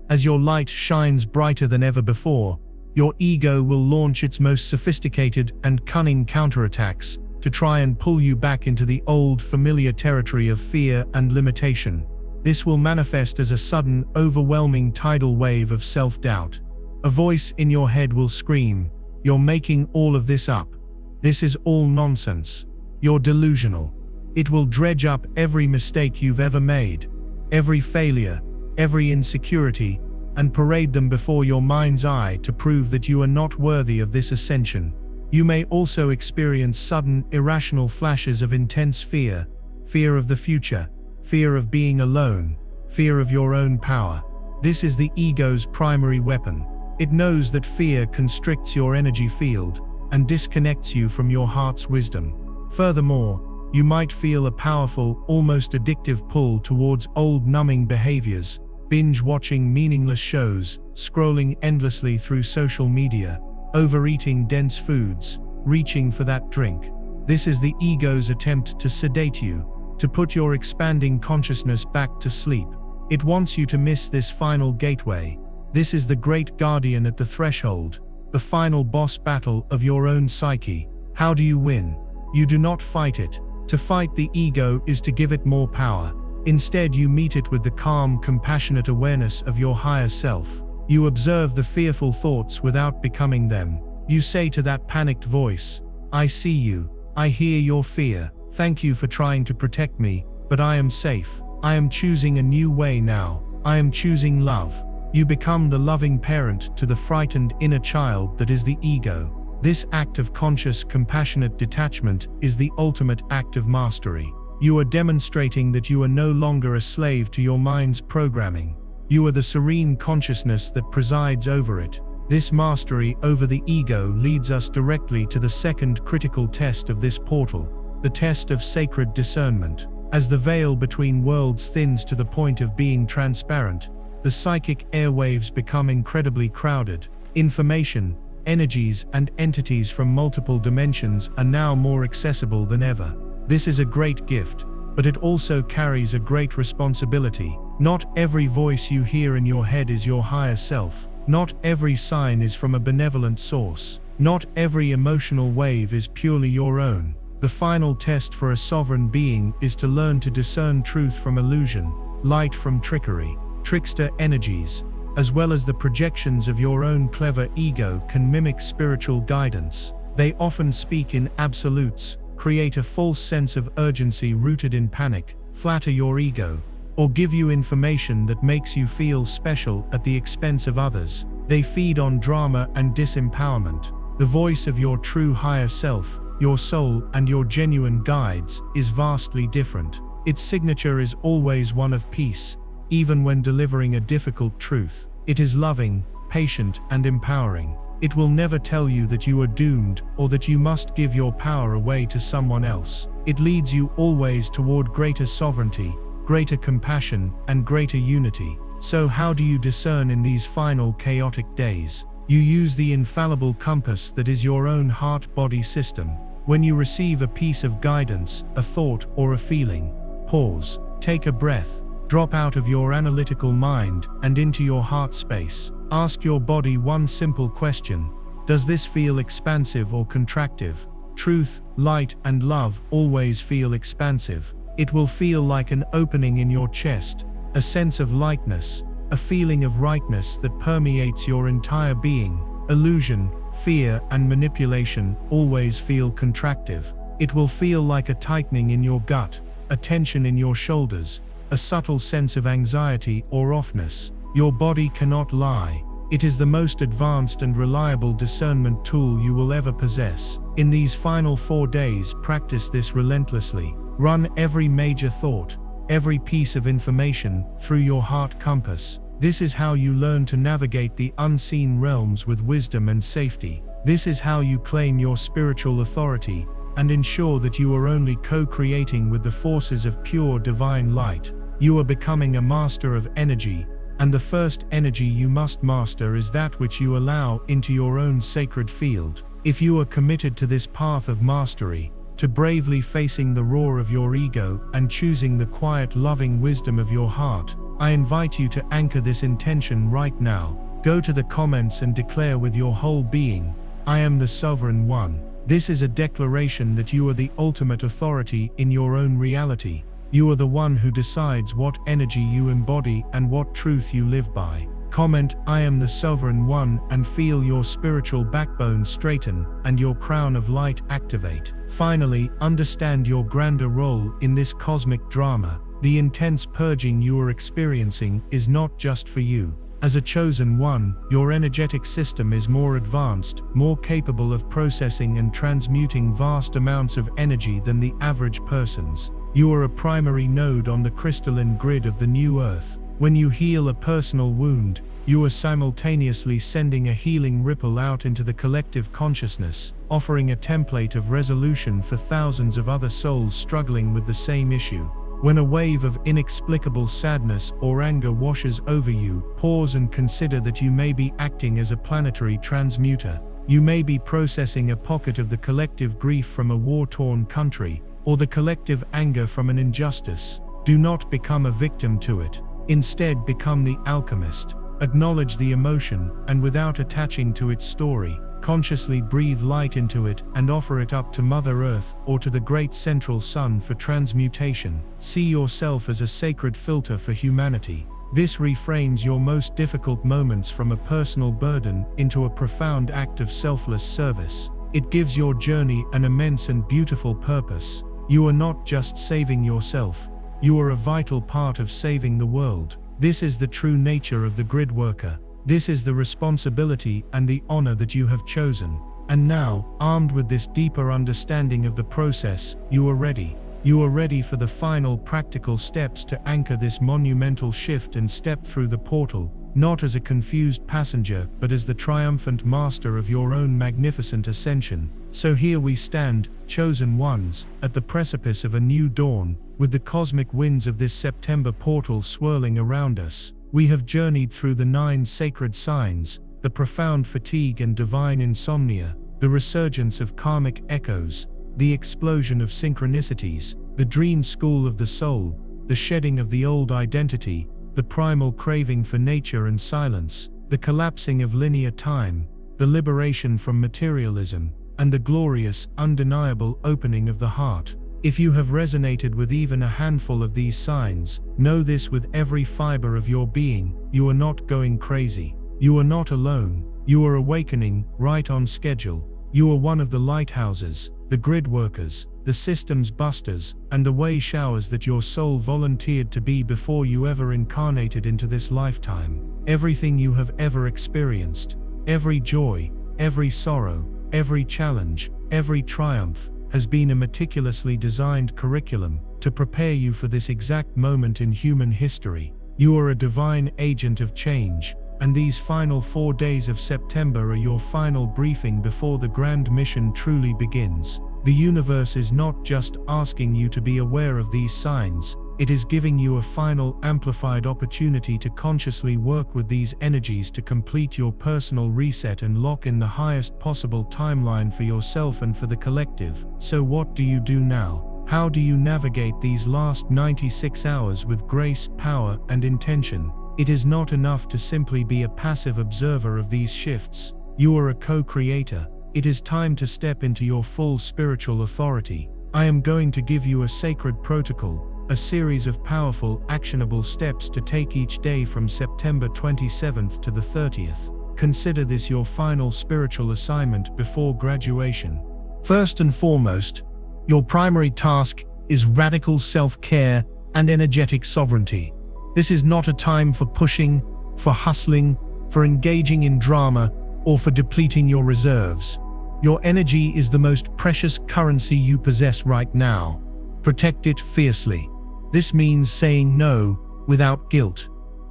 as your light shines brighter than ever before, your ego will launch its most sophisticated and cunning counterattacks to try and pull you back into the old familiar territory of fear and limitation. This will manifest as a sudden, overwhelming tidal wave of self-doubt. A voice in your head will scream, "You're making all of this up. This is all nonsense. You're delusional." It will dredge up every mistake you've ever made, every failure, every insecurity, and parade them before your mind's eye to prove that you are not worthy of this ascension. You may also experience sudden, irrational flashes of intense fear, fear of the future, fear of being alone, fear of your own power. This is the ego's primary weapon. It knows that fear constricts your energy field and disconnects you from your heart's wisdom. Furthermore, you might feel a powerful, almost addictive pull towards old numbing behaviors, binge-watching meaningless shows, scrolling endlessly through social media, overeating dense foods, reaching for that drink. This is the ego's attempt to sedate you, to put your expanding consciousness back to sleep. It wants you to miss this final gateway. This is the great guardian at the threshold, the final boss battle of your own psyche. How do you win? You do not fight it. To fight the ego is to give it more power. Instead, you meet it with the calm, compassionate awareness of your higher self. You observe the fearful thoughts without becoming them. You say to that panicked voice, "I see you. I hear your fear. Thank you for trying to protect me, but I am safe. I am choosing a new way now. I am choosing love." You become the loving parent to the frightened inner child that is the ego. This act of conscious, compassionate detachment is the ultimate act of mastery. You are demonstrating that you are no longer a slave to your mind's programming. You are the serene consciousness that presides over it. This mastery over the ego leads us directly to the second critical test of this portal, the test of sacred discernment. As the veil between worlds thins to the point of being transparent, the psychic airwaves become incredibly crowded. Information, energies, and entities from multiple dimensions are now more accessible than ever. This is a great gift, but it also carries a great responsibility. Not every voice you hear in your head is your higher self. Not every sign is from a benevolent source. Not every emotional wave is purely your own. The final test for a sovereign being is to learn to discern truth from illusion, light from trickery. Trickster energies, as well as the projections of your own clever ego, can mimic spiritual guidance. They often speak in absolutes, create a false sense of urgency rooted in panic, flatter your ego, or give you information that makes you feel special at the expense of others. They feed on drama and disempowerment. The voice of your true higher self, your soul, and your genuine guides is vastly different. Its signature is always one of peace, even when delivering a difficult truth. It is loving, patient, and empowering. It will never tell you that you are doomed or that you must give your power away to someone else. It leads you always toward greater sovereignty, greater compassion, and greater unity. So how do you discern in these final chaotic days? You use the infallible compass that is your own heart-body system. When you receive a piece of guidance, a thought, or a feeling, pause, take a breath, drop out of your analytical mind and into your heart space. Ask your body one simple question: does this feel expansive or contractive? Truth, light, and love always feel expansive. It will feel like an opening in your chest, a sense of lightness, a feeling of rightness that permeates your entire being. Illusion, fear, and manipulation always feel contractive. It will feel like a tightening in your gut, a tension in your shoulders, a subtle sense of anxiety or offness. Your body cannot lie. It is the most advanced and reliable discernment tool you will ever possess. In these final 4 days, practice this relentlessly. Run every major thought, every piece of information through your heart compass. This is how you learn to navigate the unseen realms with wisdom and safety. This is how you claim your spiritual authority and ensure that you are only co-creating with the forces of pure divine light. You are becoming a master of energy, and the first energy you must master is that which you allow into your own sacred field. If you are committed to this path of mastery, to bravely facing the roar of your ego and choosing the quiet, loving wisdom of your heart, I invite you to anchor this intention right now. Go to the comments and declare with your whole being, "I am the Sovereign One." This is a declaration that you are the ultimate authority in your own reality. You are the one who decides what energy you embody and what truth you live by. Comment, "I am the Sovereign One," and feel your spiritual backbone straighten and your crown of light activate. Finally, understand your grander role in this cosmic drama. The intense purging you are experiencing is not just for you. As a chosen one, your energetic system is more advanced, more capable of processing and transmuting vast amounts of energy than the average person's. You are a primary node on the crystalline grid of the new Earth, When you heal a personal wound, you are simultaneously sending a healing ripple out into the collective consciousness, offering a template of resolution for thousands of other souls struggling with the same issue. When a wave of inexplicable sadness or anger washes over you, pause and consider that you may be acting as a planetary transmuter. You may be processing a pocket of the collective grief from a war-torn country, or the collective anger from an injustice. Do not become a victim to it. Instead, become the alchemist. Acknowledge the emotion, and without attaching to its story, consciously breathe light into it and offer it up to Mother Earth or to the great central sun for transmutation. See yourself as a sacred filter for humanity. This reframes your most difficult moments from a personal burden into a profound act of selfless service. It gives your journey an immense and beautiful purpose. You are not just saving yourself, you are a vital part of saving the world. This is the true nature of the grid worker. This is the responsibility and the honor that you have chosen. And now, armed with this deeper understanding of the process, you are ready. You are ready for the final practical steps to anchor this monumental shift and step through the portal, not as a confused passenger, but as the triumphant master of your own magnificent ascension. So here we stand, chosen ones, at the precipice of a new dawn, with the cosmic winds of this September portal swirling around us. We have journeyed through the 9 sacred signs, the profound fatigue and divine insomnia, the resurgence of karmic echoes, the explosion of synchronicities, the dream school of the soul, the shedding of the old identity, the primal craving for nature and silence, the collapsing of linear time, the liberation from materialism, and the glorious, undeniable opening of the heart. If you have resonated with even a handful of these signs, know this with every fiber of your being: you are not going crazy. You are not alone. You are awakening, right on schedule. You are one of the lighthouses, the grid workers, the systems busters, and the way showers that your soul volunteered to be before you ever incarnated into this lifetime. Everything you have ever experienced, every joy, every sorrow, every challenge, every triumph, has been a meticulously designed curriculum to prepare you for this exact moment in human history. You are a divine agent of change, and these final 4 days of September are your final briefing before the grand mission truly begins. The universe is not just asking you to be aware of these signs, it is giving you a final amplified opportunity to consciously work with these energies to complete your personal reset and lock in the highest possible timeline for yourself and for the collective. So what do you do now? How do you navigate these last 96 hours with grace, power, and intention? It is not enough to simply be a passive observer of these shifts. You are a co-creator. It is time to step into your full spiritual authority. I am going to give you a sacred protocol, a series of powerful, actionable steps to take each day from September 27th to the 30th. Consider this your final spiritual assignment before graduation. First and foremost, your primary task is radical self-care and energetic sovereignty. This is not a time for pushing, for hustling, for engaging in drama, or for depleting your reserves. Your energy is the most precious currency you possess right now. Protect it fiercely. This means saying no without guilt.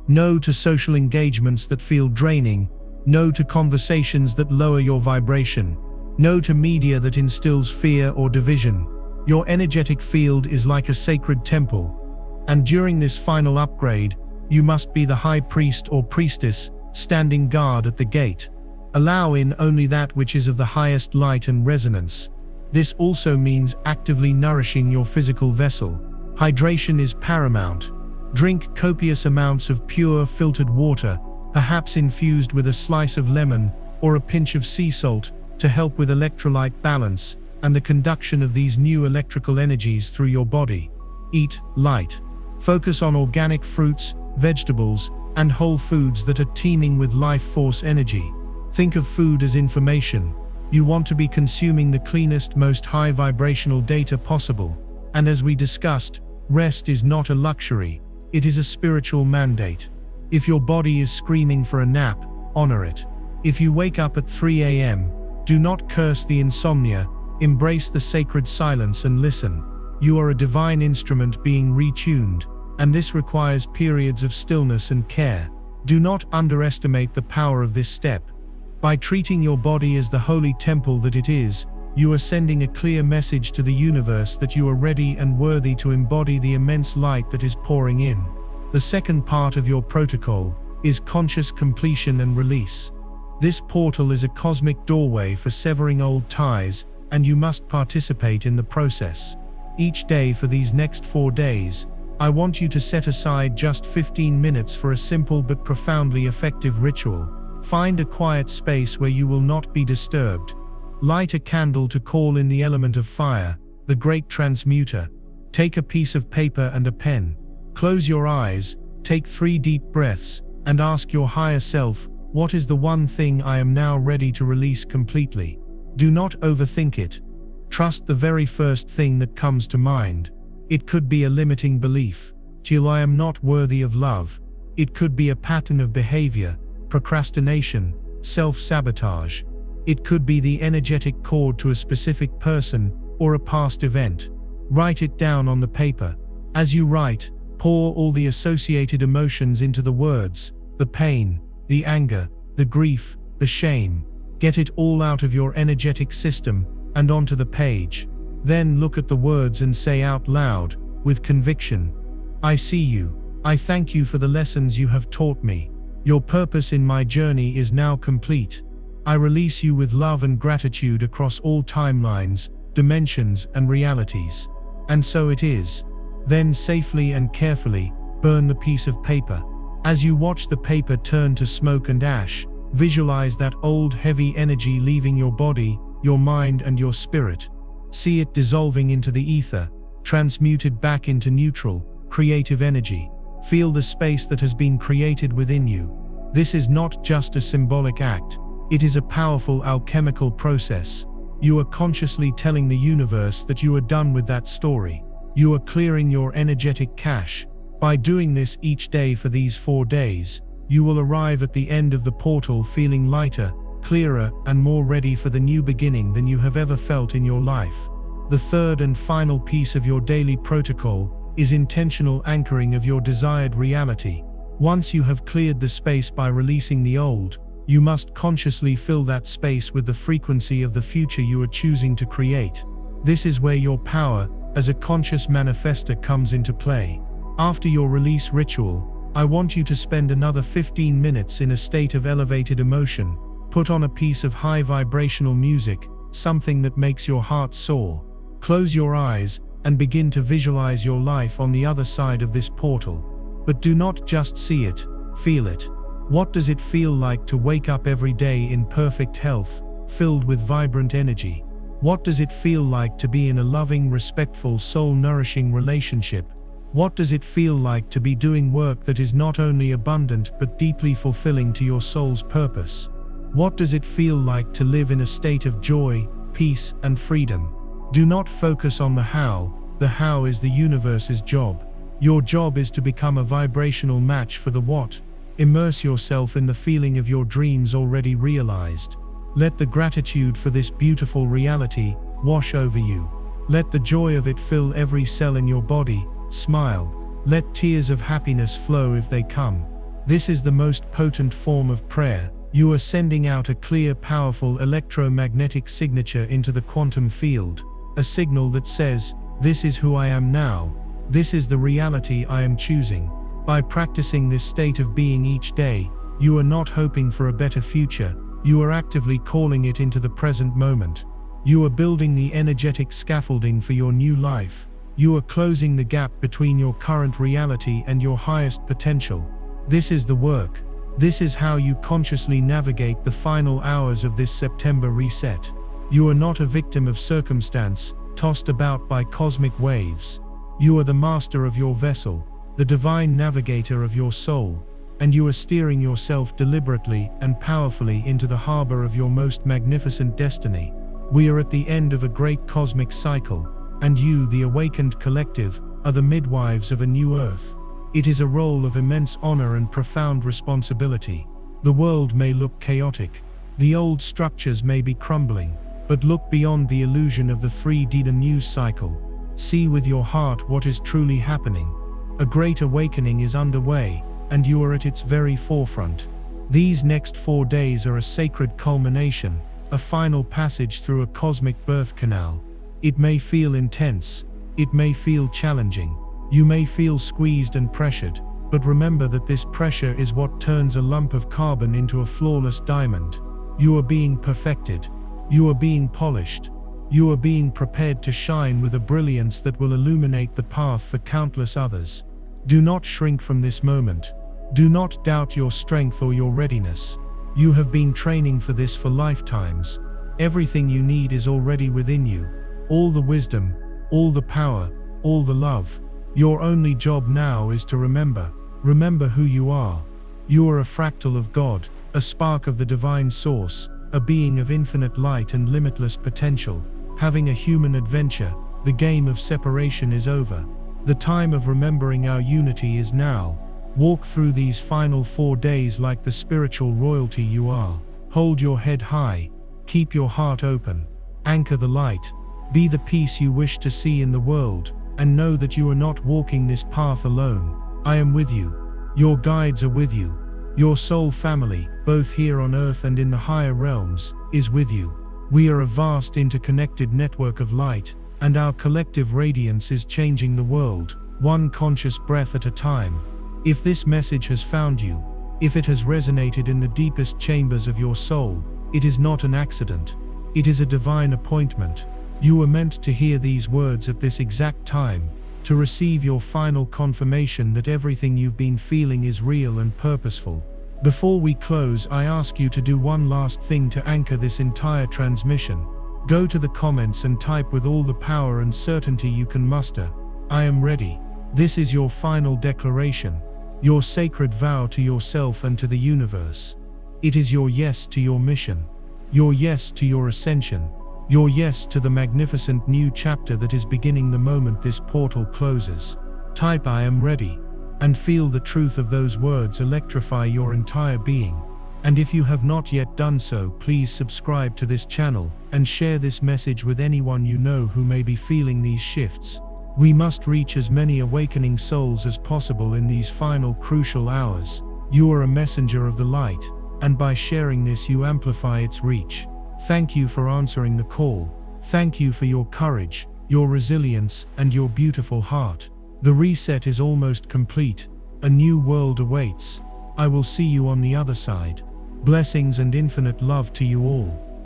No to social engagements that feel draining. No to conversations that lower your vibration. No to media that instills fear or division. Your energetic field is like a sacred temple, and during this final upgrade, you must be the high priest or priestess standing guard at the gate. Allow in only that which is of the highest light and resonance. This also means actively nourishing your physical vessel. Hydration is paramount. Drink copious amounts of pure filtered water, perhaps infused with a slice of lemon or a pinch of sea salt, to help with electrolyte balance and the conduction of these new electrical energies through your body. Eat light. Focus on organic fruits, vegetables, and whole foods that are teeming with life force energy. Think of food as information. You want to be consuming the cleanest, most high vibrational data possible. And as we discussed, rest is not a luxury, it is a spiritual mandate. If your body is screaming for a nap, honor it. If you wake up at 3 a.m., do not curse the insomnia, embrace the sacred silence and listen. You are a divine instrument being retuned, and this requires periods of stillness and care. Do not underestimate the power of this step. By treating your body as the holy temple that it is, you are sending a clear message to the universe that you are ready and worthy to embody the immense light that is pouring in. The second part of your protocol is conscious completion and release. This portal is a cosmic doorway for severing old ties, and you must participate in the process. Each day for these next 4 days, I want you to set aside just 15 minutes for a simple but profoundly effective ritual. Find a quiet space where you will not be disturbed. Light a candle to call in the element of fire, the great transmuter. Take a piece of paper and a pen. Close your eyes, take 3 deep breaths, and ask your higher self, what is the one thing I am now ready to release completely? Do not overthink it. Trust the very first thing that comes to mind. It could be a limiting belief, till I am not worthy of love. It could be a pattern of behavior, procrastination, self-sabotage. It could be the energetic cord to a specific person or a past event. Write it down on the paper. As you write, pour all the associated emotions into the words, the pain, the anger, the grief, the shame. Get it all out of your energetic system and onto the page. Then look at the words and say out loud, with conviction, I see you. I thank you for the lessons you have taught me. Your purpose in my journey is now complete. I release you with love and gratitude across all timelines, dimensions, and realities. And so it is. Then safely and carefully, burn the piece of paper. As you watch the paper turn to smoke and ash, visualize that old heavy energy leaving your body, your mind, and your spirit. See it dissolving into the ether, transmuted back into neutral, creative energy. Feel the space that has been created within you. This is not just a symbolic act. It is a powerful alchemical process. You are consciously telling the universe that you are done with that story. You are clearing your energetic cache. By doing this each day for these 4 days, you will arrive at the end of the portal feeling lighter, clearer, and more ready for the new beginning than you have ever felt in your life. The third and final piece of your daily protocol is intentional anchoring of your desired reality. Once you have cleared the space by releasing the old, you must consciously fill that space with the frequency of the future you are choosing to create. This is where your power as a conscious manifester comes into play. After your release ritual, I want you to spend another 15 minutes in a state of elevated emotion. Put on a piece of high vibrational music, something that makes your heart soar. Close your eyes and begin to visualize your life on the other side of this portal. But do not just see it, feel it. What does it feel like to wake up every day in perfect health, filled with vibrant energy? What does it feel like to be in a loving, respectful, soul-nourishing relationship? What does it feel like to be doing work that is not only abundant but deeply fulfilling to your soul's purpose? What does it feel like to live in a state of joy, peace, and freedom? Do not focus on the how is the universe's job. Your job is to become a vibrational match for the what. Immerse yourself in the feeling of your dreams already realized. Let the gratitude for this beautiful reality wash over you. Let the joy of it fill every cell in your body. Smile. Let tears of happiness flow if they come. This is the most potent form of prayer. You are sending out a clear, powerful electromagnetic signature into the quantum field, a signal that says, this is who I am now. This is the reality I am choosing. By practicing this state of being each day, you are not hoping for a better future, you are actively calling it into the present moment. You are building the energetic scaffolding for your new life. You are closing the gap between your current reality and your highest potential. This is the work. This is how you consciously navigate the final hours of this September reset. You are not a victim of circumstance, tossed about by cosmic waves. You are the master of your vessel, the divine navigator of your soul, and you are steering yourself deliberately and powerfully into the harbor of your most magnificent destiny. We are at the end of a great cosmic cycle, and you, the awakened collective, are the midwives of a new earth. It is a role of immense honor and profound responsibility. The world may look chaotic, the old structures may be crumbling, but look beyond the illusion of the 3D news cycle. See with your heart what is truly happening. A great awakening is underway, and you are at its very forefront. These next 4 days are a sacred culmination, a final passage through a cosmic birth canal. It may feel intense, it may feel challenging, you may feel squeezed and pressured, but remember that this pressure is what turns a lump of carbon into a flawless diamond. You are being perfected, you are being polished, you are being prepared to shine with a brilliance that will illuminate the path for countless others. Do not shrink from this moment. Do not doubt your strength or your readiness. You have been training for this for lifetimes. Everything you need is already within you. All the wisdom, all the power, all the love. Your only job now is to remember who you are. You are a fractal of God, a spark of the divine source, a being of infinite light and limitless potential. Having a human adventure, the game of separation is over. The time of remembering our unity is now. Walk through these final 4 days like the spiritual royalty you are. Hold your head high, keep your heart open, anchor the light, be the peace you wish to see in the world, and know that you are not walking this path alone. I am with you. Your guides are with you. Your soul family, both here on earth and in the higher realms, is with you. We are a vast interconnected network of light, and our collective radiance is changing the world, one conscious breath at a time. If this message has found you, if it has resonated in the deepest chambers of your soul, it is not an accident. It is a divine appointment. You were meant to hear these words at this exact time, to receive your final confirmation that everything you've been feeling is real and purposeful. Before we close, I ask you to do one last thing to anchor this entire transmission. Go to the comments and type with all the power and certainty you can muster, "I am ready." This is your final declaration, your sacred vow to yourself and to the universe. It is your yes to your mission, your yes to your ascension, your yes to the magnificent new chapter that is beginning the moment this portal closes. Type "I am ready," and feel the truth of those words electrify your entire being. And if you have not yet done so, please subscribe to this channel and share this message with anyone you know who may be feeling these shifts. We must reach as many awakening souls as possible in these final crucial hours. You are a messenger of the light, and by sharing this you amplify its reach. Thank you for answering the call. Thank you for your courage, your resilience, and your beautiful heart. The reset is almost complete. A new world awaits. I will see you on the other side. Blessings and infinite love to you all.